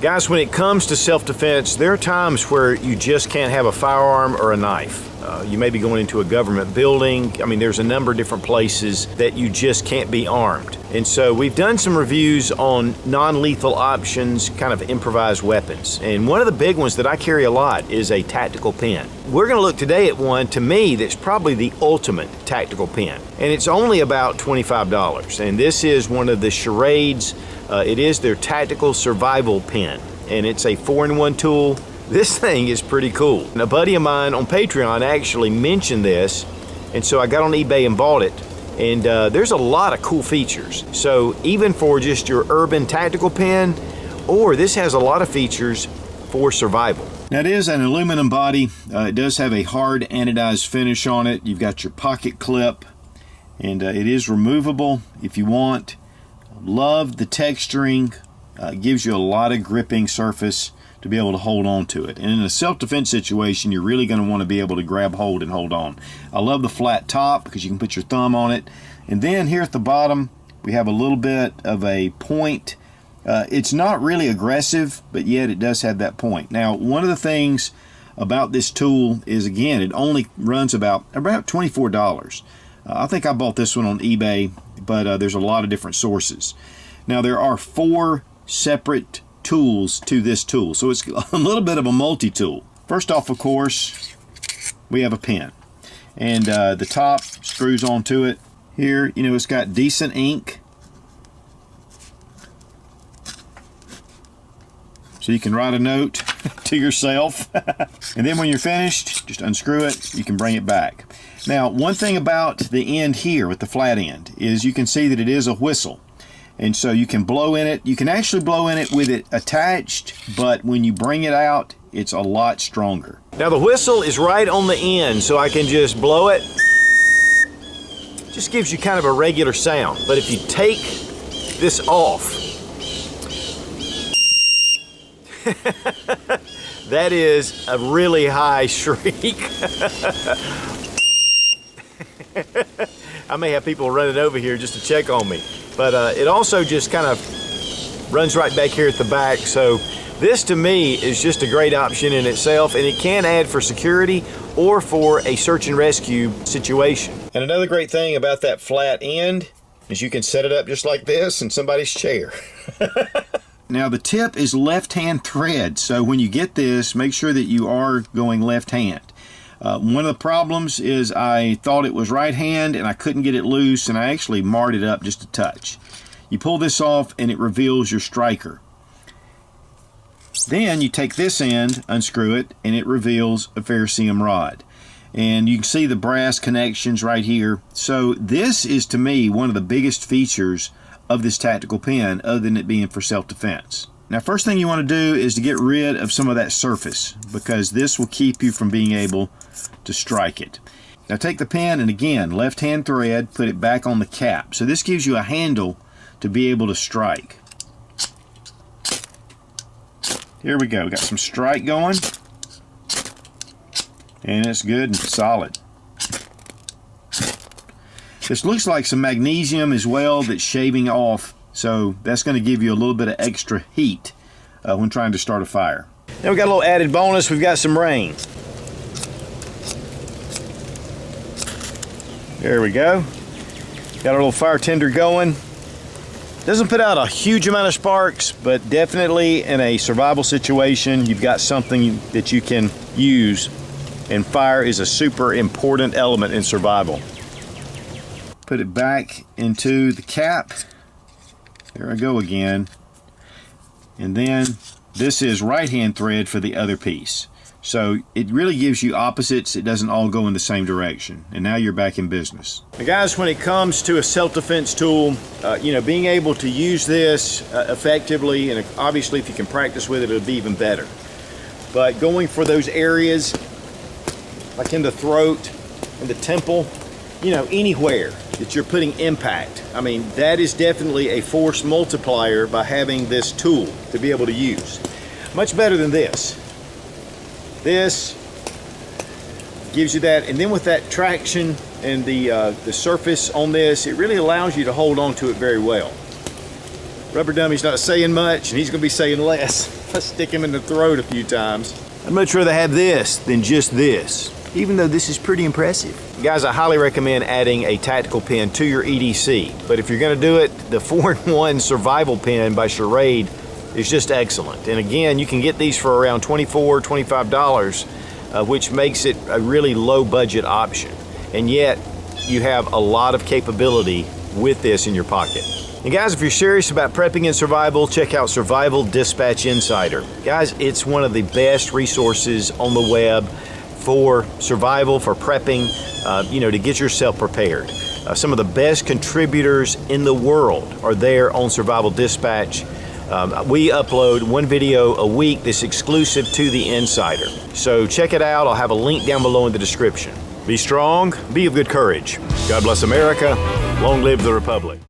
Guys, when it comes to self-defense, there are times where you just can't have a firearm or a knife. You may be going into a government building. I mean, there's a number of different places that you just can't be armed. And so we've done some reviews on non-lethal options, kind of improvised weapons. And one of the big ones that I carry a lot is a tactical pen. We're going to look today at one, to me, that's probably the ultimate tactical pen. And it's only about $25. And this is one of the Schrade's. It is their tactical survival pen. And it's a 4-in-1 tool. This thing is pretty cool. And a buddy of mine on Patreon actually mentioned this, and so I got on eBay and bought it. And there's a lot of cool features. So even for just your urban tactical pen, or this has a lot of features for survival. Now it is an aluminum body. It does have a hard anodized finish on it. You've got your pocket clip, and it is removable if you want. Love the texturing. It gives you a lot of gripping surface to be able to hold on to it. And in a self-defense situation, you're really going to want to be able to grab hold and hold on. I love the flat top because you can put your thumb on it. And then here at the bottom, we have a little bit of a point. It's not really aggressive, but yet it does have that point. Now, one of the things about this tool is, again, it only runs about $24. I think I bought this one on eBay, but there's a lot of different sources. Now, there are 4 separate tools to this tool, so it's a little bit of a multi-tool. First off, of course, we have a pen, and the top screws onto it. Here, you know, it's got decent ink, so you can write a note to yourself. And then when you're finished, just unscrew it, you can bring it back. Now, one thing about the end here with the flat end is you can see that it is a whistle. And so you can blow in it. You can actually blow in it with it attached, but when you bring it out, it's a lot stronger. Now the whistle is right on the end, so I can just blow it. Just gives you kind of a regular sound. But if you take this off, that is a really high shriek. I may have people running over here just to check on me. But it also just kind of runs right back here at the back. So this to me is just a great option in itself, and it can add for security or for a search and rescue situation. And another great thing about that flat end is you can set it up just like this in somebody's chair. Now the tip is left-hand thread, so when you get this, make sure that you are going left-hand. One of the problems is I thought it was right hand and I couldn't get it loose, and I actually marred it up just a touch. You pull this off and it reveals your striker. Then you take this end, unscrew it, and it reveals a ferrocerium rod. And you can see the brass connections right here. So this is, to me, one of the biggest features of this tactical pen, other than it being for self-defense. Now, first thing you want to do is to get rid of some of that surface, because this will keep you from being able to strike it. Now take the pen and, again, left-hand thread, put it back on the cap. So this gives you a handle to be able to strike. Here we go. We got some strike going, and it's good and solid. This looks like some magnesium as well that's shaving off, so that's going to give you a little bit of extra heat when trying to start a fire. Now we got a little added bonus. We've got some Reins. There we go. Got our little fire tender going. Doesn't put out a huge amount of sparks, but definitely in a survival situation, you've got something that you can use, and fire is a super important element in survival. Put it back into the cap. There I go again. And then this is right-hand thread for the other piece. So it really gives you opposites. It doesn't all go in the same direction. And now you're back in business. Now guys, when it comes to a self-defense tool, being able to use this effectively, and obviously if you can practice with it, it'll be even better. But going for those areas, like in the throat, in the temple, anywhere that you're putting impact, I mean, that is definitely a force multiplier by having this tool to be able to use. Much better than this. This gives you that, and then with that traction and the surface on this, it really allows you to hold on to it very well. Rubber dummy's not saying much, and he's gonna be saying less if I stick him in the throat a few times. I'd much rather have this than just this, even though this is pretty impressive. Guys, I highly recommend adding a tactical pin to your EDC, but if you're gonna do it, the 4-in-1 survival pin by Schrade is just excellent. And again, you can get these for around $24, $25, which makes it a really low budget option. And yet, you have a lot of capability with this in your pocket. And guys, if you're serious about prepping and survival, check out Survival Dispatch Insider. Guys, it's one of the best resources on the web for survival, for prepping, to get yourself prepared. Some of the best contributors in the world are there on Survival Dispatch. We upload one video a week that's exclusive to the Insider. So check it out. I'll have a link down below in the description. Be strong, be of good courage. God bless America. Long live the Republic.